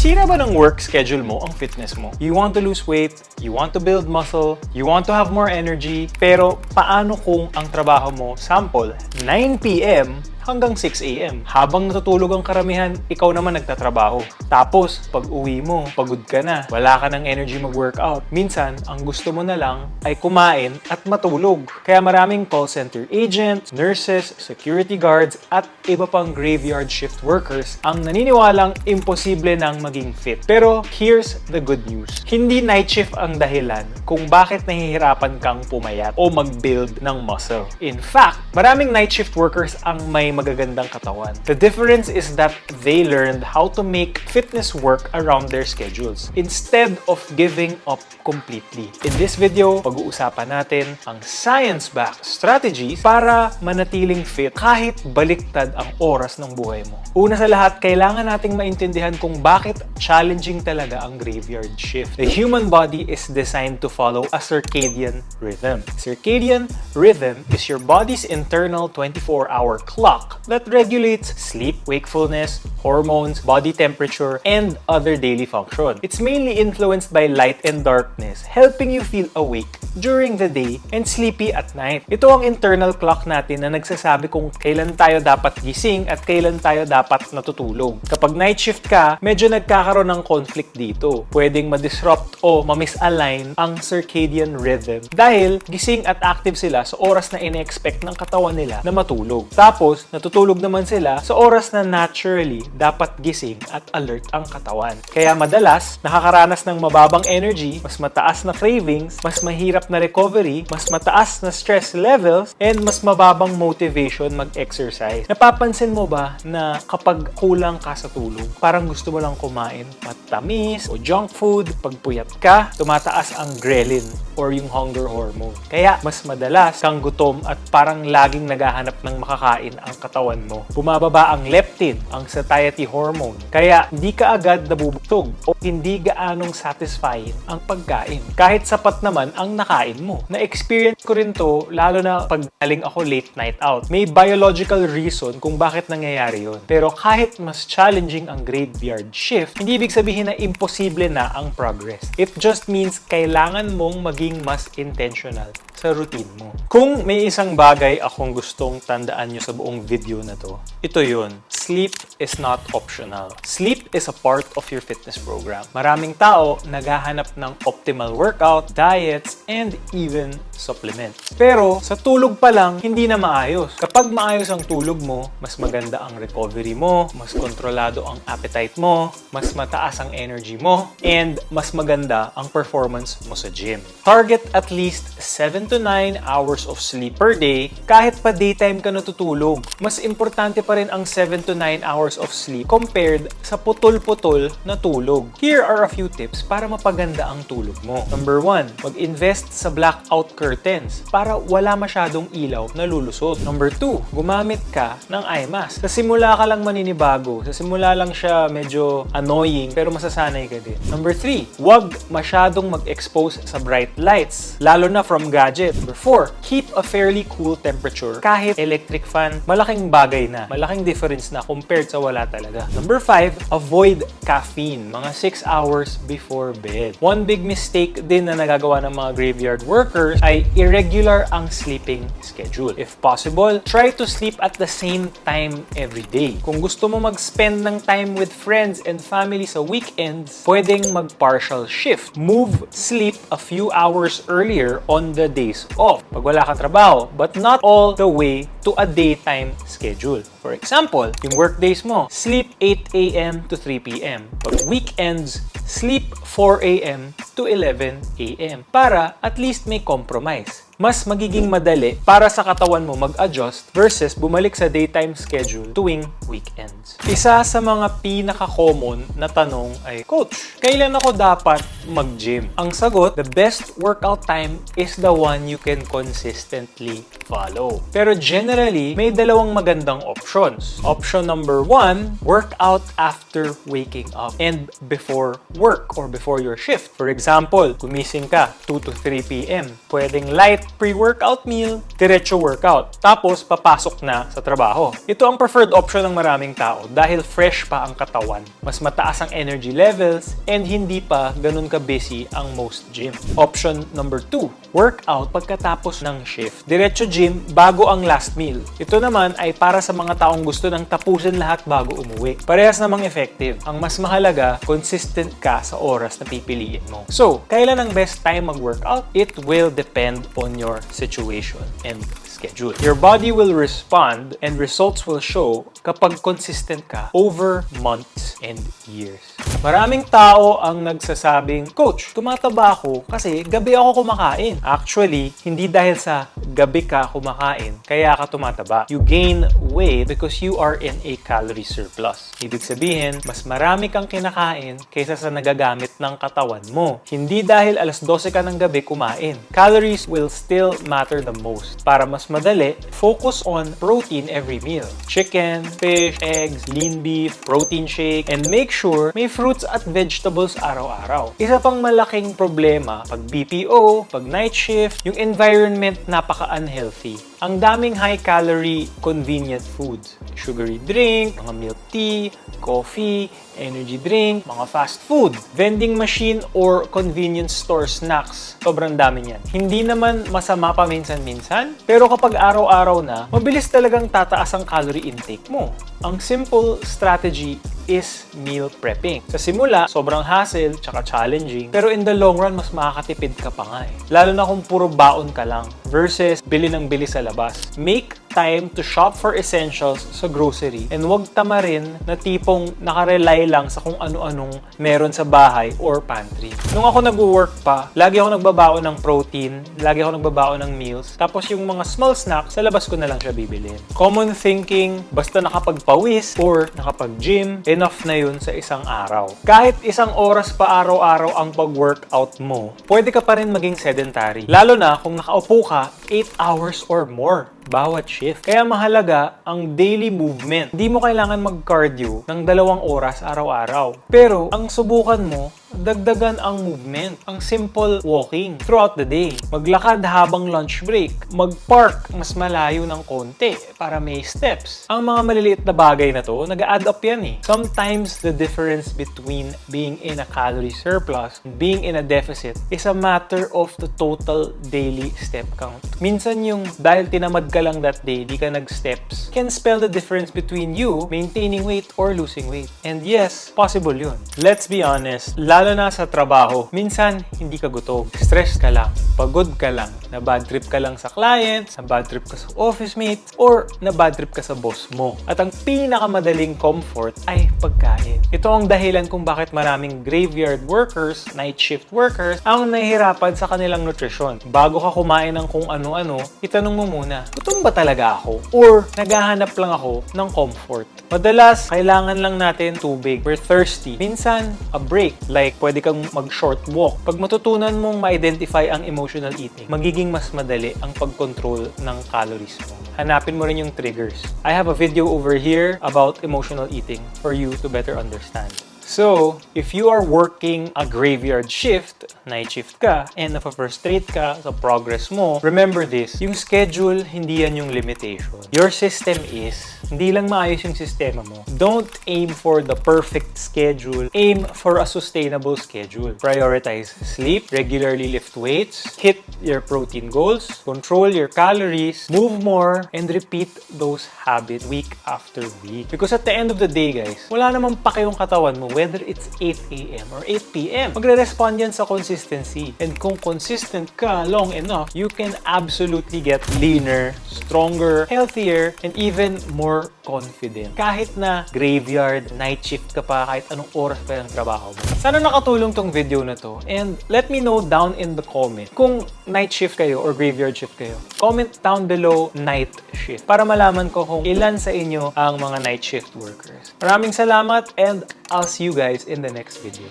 Sinisira ba ng work schedule mo ang fitness mo? You want to lose weight, you want to build muscle, you want to have more energy, pero paano kung ang trabaho mo, sample, 9 p.m. hanggang 6 a.m. Habang natutulog ang karamihan, ikaw naman nagtatrabaho. Tapos, pag uwi mo, pagod ka na, wala ka ng energy mag-workout. Minsan, ang gusto mo na lang ay kumain at matulog. Kaya maraming call center agents, nurses, security guards, at iba pang graveyard shift workers ang naniniwalang imposible nang maging fit. Pero, here's the good news. Hindi night shift ang dahilan kung bakit nahihirapan kang pumayat o mag-build ng muscle. In fact, maraming night shift workers ang may magagandang katawan. The difference is that they learned how to make fitness work around their schedules instead of giving up completely. In this video, pag-uusapan natin ang science-backed strategies para manatiling fit kahit baliktad ang oras ng buhay mo. Una sa lahat, kailangan nating maintindihan kung bakit challenging talaga ang graveyard shift. The human body is designed to follow a circadian rhythm. Circadian rhythm is your body's internal 24-hour clock that regulates sleep, wakefulness, hormones, body temperature, and other daily function. It's mainly influenced by light and darkness, helping you feel awake during the day and sleepy at night. Ito ang internal clock natin na nagsasabi kung kailan tayo dapat gising at kailan tayo dapat natutulog. Kapag night shift ka, medyo nagkakaroon ng conflict dito. Pwedeng ma-disrupt o ma-misalign ang circadian rhythm dahil gising at active sila sa oras na ine-expect ng katawan nila na matulog. Tapos, natutulog naman sila sa oras na naturally dapat gising at alert ang katawan. Kaya madalas, nakakaranas ng mababang energy, mas mataas na cravings, mas mahirap na recovery, mas mataas na stress levels, and mas mababang motivation mag-exercise. Napapansin mo ba na kapag kulang ka sa tulog, parang gusto mo lang kumain matamis o junk food, pag puyat ka, tumataas ang ghrelin or yung hunger hormone. Kaya mas madalas kang gutom at parang laging naghahanap ng makakain ang katawan mo. Bumababa ang leptin, ang satiety hormone. Kaya hindi ka agad nabubusog o hindi gaanong satisfying ang pagkain. Kahit sapat naman ang nakain mo. Na-experience ko rin to lalo na pag galing ako late night out. May biological reason kung bakit nangyayari yon. Pero kahit mas challenging ang graveyard shift, hindi ibig sabihin na imposible na ang progress. It just means kailangan mong maging mas intentional sa routine mo. Kung may isang bagay akong gustong tandaan nyo sa buong video na to, ito yun. Sleep is not optional. Sleep is a part of your fitness program. Maraming tao naghahanap ng optimal workout, diets, and even supplements. Pero sa tulog pa lang, hindi na maayos. Kapag maayos ang tulog mo, mas maganda ang recovery mo, mas kontrolado ang appetite mo, mas mataas ang energy mo, and mas maganda ang performance mo sa gym. Target at least 7 to 9 hours of sleep per day kahit pa daytime ka natutulog. Mas importante pa rin ang 7 to 9 hours of sleep compared sa putol-putol na tulog. Here are a few tips para mapaganda ang tulog mo. Number 1, mag-invest sa blackout curtains para wala masyadong ilaw na lulusot. Number 2, gumamit ka ng eye mask. Sa simula ka lang maninibago. Sa simula lang siya medyo annoying pero masasanay ka din. Number 3, huwag masyadong mag-expose sa bright lights, lalo na from gadget. Number 4, keep a fairly cool temperature. Kahit electric fan, malaking bagay na. Malaking difference na compared sa wala talaga. Number 5, avoid caffeine mga 6 hours before bed. One big mistake din na nagagawa ng mga graveyard workers ay irregular ang sleeping schedule. If possible, try to sleep at the same time every day. Kung gusto mo mag-spend ng time with friends and family sa weekends, pwedeng mag-partial shift. Move sleep a few hours earlier on the days off pag wala kang trabaho, but not all the way to a daytime schedule. For example, yung workdays mo, sleep 8 a.m. to 3 p.m. Pag weekends, sleep 4 a.m. to 11 a.m. para at least may compromise. Mas magiging madali para sa katawan mo mag-adjust versus bumalik sa daytime schedule tuwing weekends. Isa sa mga pinaka-common na tanong ay, Coach, kailan ako dapat mag-gym? Ang sagot, the best workout time is the one you can consistently follow. Pero generally, may dalawang magandang options. Option number 1, work out after waking up and before work or before your shift. For example, gumising ka 2 to 3 p.m. Pwedeng light pre-workout meal, diretso workout. Tapos, papasok na sa trabaho. Ito ang preferred option ng maraming tao dahil fresh pa ang katawan. Mas mataas ang energy levels and hindi pa ganun ka-busy ang most gym. Option number 2, workout pagkatapos ng shift. Diretso gym bago ang last meal. Ito naman ay para sa mga taong gusto ng tapusin lahat bago umuwi. Parehas namang effective. Ang mas mahalaga, consistent ka sa oras na pipiliin mo. So, kailan ang best time mag-workout? It will depend on your situation and schedule. Your body will respond and results will show kapag consistent ka over months and years. Maraming tao ang nagsasabing, Coach, tumataba ako kasi gabi ako kumakain. Actually, hindi dahil sa gabi ka kumakain, kaya ka tumataba. You gain weight because you are in a calorie surplus. Ibig sabihin, mas marami kang kinakain kaysa sa nagagamit ng katawan mo. Hindi dahil alas 12 ka ng gabi kumain. Calories will still matter the most. Para mas madali, focus on protein every meal. Chicken, fish, eggs, lean beef, protein shake, and make sure may fruits at vegetables araw-araw. Isa pang malaking problema pag BPO, pag night shift, yung environment napaka-unhealthy. Ang daming high-calorie, convenient foods. Sugary drink, mga milk tea, coffee, energy drink, mga fast food, vending machine or convenience store snacks. Sobrang dami niyan. Hindi naman masama pa minsan-minsan, pero kapag araw-araw na, mabilis talagang tataas ang calorie intake mo. Ang simple strategy is meal prepping. Sa simula, sobrang hassle tsaka challenging, pero in the long run, mas makakatipid ka pa nga eh. Lalo na kung puro baon ka lang versus bili ng bili sa labas. Make time to shop for essentials sa grocery and wag tamarin na tipong nakarely lang sa kung ano-anong meron sa bahay or pantry. Nung ako nag-work pa, lagi ako nagbabaon ng protein, lagi ako nagbabaon ng meals, tapos yung mga small snacks, sa labas ko na lang siya bibilin. Common thinking, basta nakapagpawis or nakapag-gym, enough na yun sa isang araw. Kahit isang oras pa araw-araw ang pag-workout mo, pwede ka pa rin maging sedentary. Lalo na kung nakaupo ka 8 hours or more bawat shift. Kaya mahalaga ang daily movement. Hindi mo kailangan mag-cardio ng 2 oras araw-araw. Pero ang subukan mo, dagdagan ang movement. Ang simple walking throughout the day. Maglakad habang lunch break. Mag-park mas malayo ng konti para may steps. Ang mga maliliit na bagay na to, nag-add up yan eh. Sometimes the difference between being in a calorie surplus and being in a deficit is a matter of the total daily step count. Minsan yung dahil tinamad ka lang that day, di ka nag-steps, can spell the difference between you maintaining weight or losing weight. And yes, possible yun. Let's be honest, lalo na sa trabaho, minsan hindi ka gutom. Stress ka lang, pagod ka lang, na bad trip ka lang sa clients, na bad trip ka sa office mates, or na bad trip ka sa boss mo. At ang pinakamadaling comfort ay pagkain. Ito ang dahilan kung bakit maraming graveyard workers, night shift workers, ang nahihirapan sa kanilang nutrisyon. Bago ka kumain ng kung ano-ano, itanong mo muna, gutom ba talaga ako? Or naghahanap lang ako ng comfort? Madalas, kailangan lang natin tubig. We're thirsty. Minsan, a break. Like, pwede kang mag-short walk. Pag matutunan mong ma-identify ang emotional eating, magiging mas madali ang pag-control ng calories mo. Hanapin mo rin yung triggers. I have a video over here about emotional eating for you to better understand. So, if you are working a graveyard shift, night shift ka, and na-frustrate ka sa progress mo, remember this, yung schedule, hindi yan yung limitation. Your system is, hindi lang maayos yung sistema mo. Don't aim for the perfect schedule. Aim for a sustainable schedule. Prioritize sleep, regularly lift weights, hit your protein goals, control your calories, move more, and repeat those habits week after week. Because at the end of the day, guys, wala namang pake yung katawan mo whether it's 8 a.m. or 8 p.m. Magre-respond yan sa consistency. And kung consistent ka long enough, you can absolutely get leaner, stronger, healthier, and even more confident. Kahit na graveyard, night shift ka pa, kahit anong oras pa yung trabaho mo. Sana nakatulong tong video na to. And let me know down in the comment kung night shift kayo or graveyard shift kayo. Comment down below night shift para malaman ko kung ilan sa inyo ang mga night shift workers. Maraming salamat and I'll see you guys in the next video.